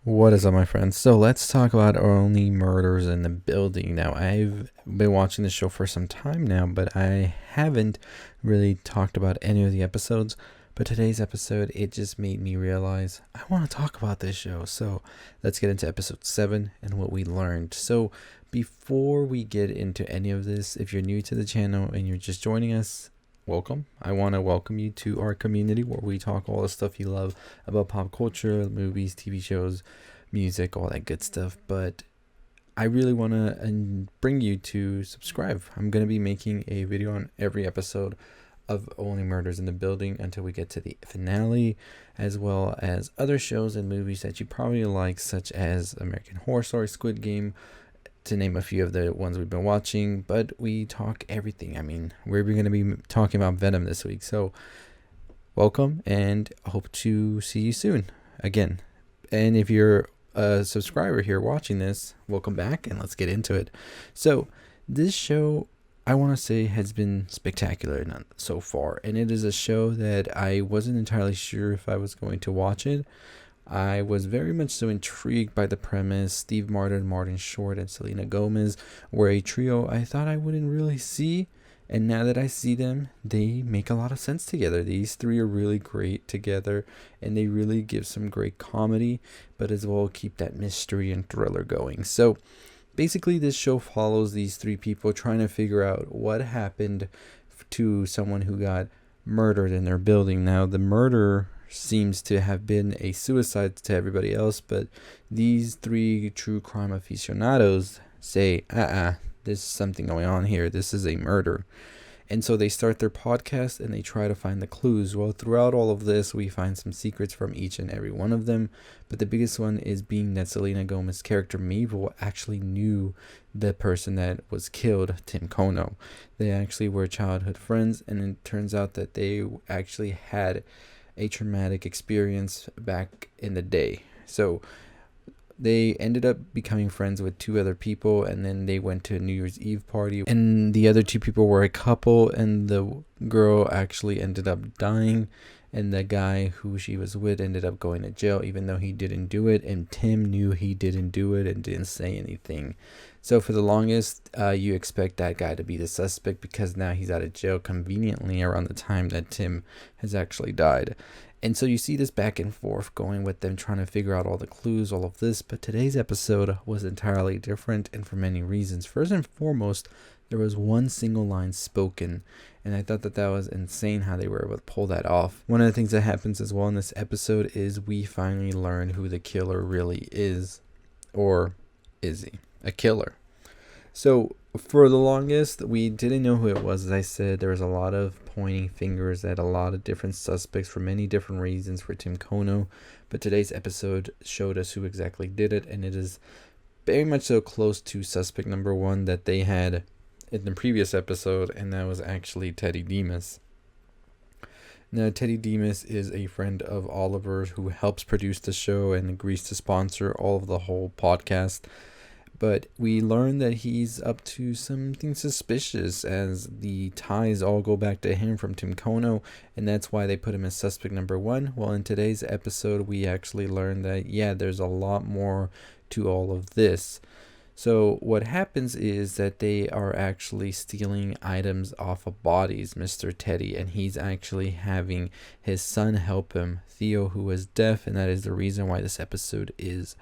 What is up, my friends? So let's talk about only murders in the building. Now, I've been watching the show for some time now, but I haven't really talked about any of the episodes. But today's episode, it just made me realize I want to talk about this show. So let's get into episode 7 and what we learned. So before we get into any of this, if you're new to the channel and you're just joining us, welcome. I want to welcome you to our community where we talk all the stuff you love about pop culture, movies, TV shows, music, all that good stuff. But I really want to bring you to subscribe. I'm going to be making a video on every episode of Only Murders in the Building until we get to the finale, as well as other shows and movies that you probably like, such as American Horror Story, Squid Game, to name a few of the ones we've been watching. But we talk everything. I mean, we're going to be talking about Venom this week. So welcome, and I hope to see you soon again. And if you're a subscriber here watching this, welcome back, and let's get into it. So this show, I want to say, has been spectacular so far, and it is a show that I wasn't entirely sure if I was going to watch it. I was very much so intrigued by the premise. Steve Martin, Martin Short, and Selena Gomez were a trio I thought I wouldn't really see. And now that I see them, they make a lot of sense together. These three are really great together, and they really give some great comedy, but as well keep that mystery and thriller going. So basically, this show follows these three people trying to figure out what happened to someone who got murdered in their building. Now, the murder seems to have been a suicide to everybody else, but these three true crime aficionados say, there's something going on here. This is a murder. And so they start their podcast and they try to find the clues. Well, throughout all of this, we find some secrets from each and every one of them. But the biggest one is being that Selena Gomez's character, Mabel, actually knew the person that was killed, Tim Kono. They actually were childhood friends, and it turns out that they actually had a traumatic experience back in the day. So they ended up becoming friends with two other people, and then they went to a New Year's Eve party, and the other two people were a couple, and the girl actually ended up dying, and the guy who she was with ended up going to jail even though he didn't do it, and Tim knew he didn't do it and didn't say anything. So for the longest, you expect that guy to be the suspect because now he's out of jail conveniently around the time that Tim has actually died. And so you see this back and forth going with them trying to figure out all the clues, all of this. But today's episode was entirely different, and for many reasons. First and foremost, there was one single line spoken, and I thought that was insane how they were able to pull that off. One of the things that happens as well in this episode is we finally learn who the killer really is. Or is he a killer? So for the longest, we didn't know who it was. As I said, there was a lot of pointing fingers at a lot of different suspects for many different reasons for Tim Kono. But today's episode showed us who exactly did it, and it is very much so close to suspect number one that they had in the previous episode, and that was actually Teddy Demas. Now, Teddy Demas is a friend of Oliver's who helps produce the show and agrees to sponsor all of the whole podcast. But we learn that he's up to something suspicious, as the ties all go back to him from Tim Kono, and that's why they put him as suspect number one. Well, in today's episode, we actually learn that, there's a lot more to all of this. So what happens is that they are actually stealing items off of bodies, Mr. Teddy, and he's actually having his son help him, Theo, who is deaf, and that is the reason why this episode is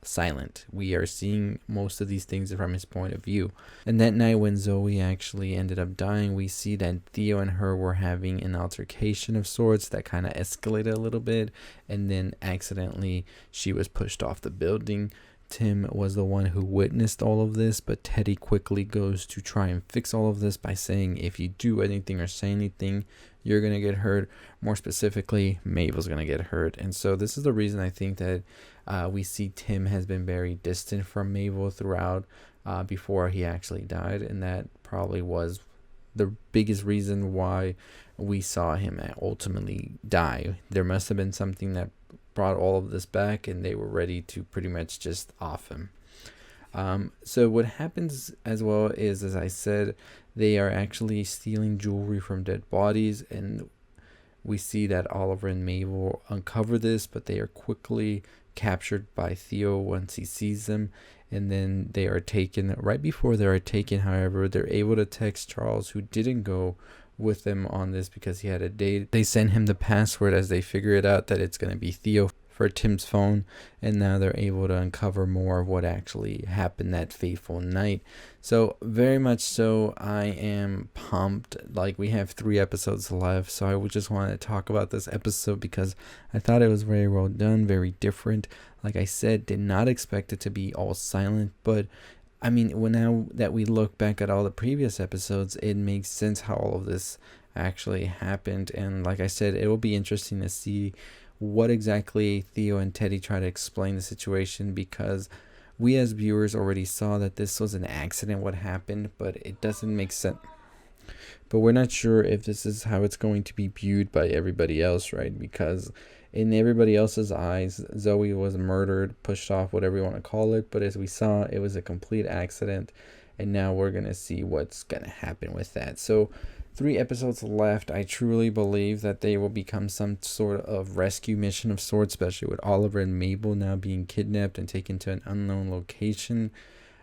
silent. We are seeing most of these things from his point of view. And that night when Zoe actually ended up dying, we see that Theo and her were having an altercation of sorts that kind of escalated a little bit, and then accidentally she was pushed off the building. Tim was the one who witnessed all of this, but Teddy quickly goes to try and fix all of this by saying, if you do anything or say anything, you're going to get hurt. More specifically, Mabel's going to get hurt. And so this is the reason I think that we see Tim has been very distant from Mabel throughout before he actually died. And that probably was the biggest reason why we saw him ultimately die. There must have been something that brought all of this back, and they were ready to pretty much just off him. So what happens as well is, as I said, they are actually stealing jewelry from dead bodies, and we see that Oliver and Mabel uncover this, but they are quickly captured by Theo once he sees them, and then they are taken. Right before they are taken, however, they're able to text Charles, who didn't go with them on this because he had a date. They send him the password as they figure it out that it's going to be Theo for Tim's phone, and now they're able to uncover more of what actually happened that fateful night. So very much so, I am pumped. Like, we have 3 episodes left, so I would just want to talk about this episode because I thought it was very well done, very different. Like I said, did not expect it to be all silent, but I mean, when now that we look back at all the previous episodes, it makes sense how all of this actually happened. And like I said, it will be interesting to see what exactly Theo and Teddy try to explain the situation, because we as viewers already saw that this was an accident what happened, but it doesn't make sense. But we're not sure if this is how it's going to be viewed by everybody else, right? Because in everybody else's eyes, Zoe was murdered, pushed off, whatever you want to call it. But as we saw, it was a complete accident. And now we're going to see what's going to happen with that. So 3 episodes left. I truly believe that they will become some sort of rescue mission of sorts, especially with Oliver and Mabel now being kidnapped and taken to an unknown location.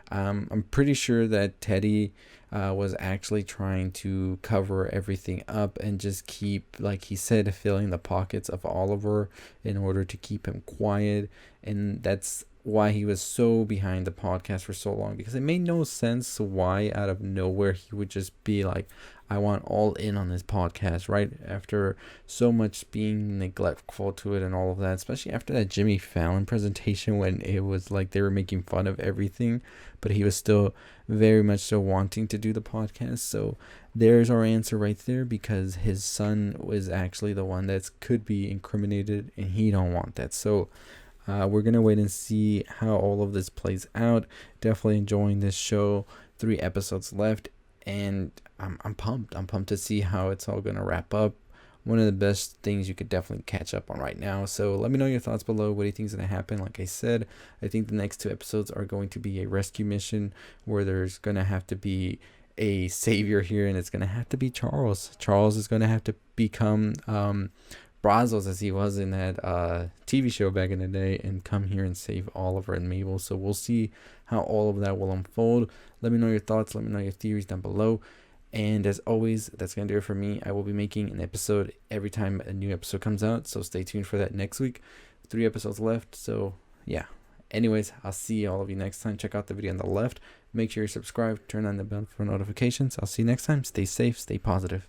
I'm pretty sure that Teddy was actually trying to cover everything up and just keep, like he said, filling the pockets of Oliver in order to keep him quiet. And that's why he was so behind the podcast for so long, because it made no sense why out of nowhere he would just be like, I want all in on this podcast right after so much being neglectful to it and all of that, especially after that Jimmy Fallon presentation when it was like they were making fun of everything, but he was still very much so wanting to do the podcast. So there's our answer right there, because his son was actually the one that could be incriminated and he don't want that. So we're going to wait and see how all of this plays out. Definitely enjoying this show. 3 episodes left, and I'm pumped. I'm pumped to see how it's all going to wrap up. One of the best things you could definitely catch up on right now. So let me know your thoughts below. What do you think is going to happen? Like I said, I think the next 2 episodes are going to be a rescue mission where there's going to have to be a savior here, and it's going to have to be Charles. Charles is going to have to become Brazos, as he was in that TV show back in the day, and come here and save Oliver and Mabel. So we'll see how all of that will unfold. Let me know your thoughts. Let me know your theories down below. And as always, that's going to do it for me. I will be making an episode every time a new episode comes out, so stay tuned for that next week. 3 episodes left, so yeah. Anyways, I'll see all of you next time. Check out the video on the left. Make sure you're subscribed. Turn on the bell for notifications. I'll see you next time. Stay safe. Stay positive.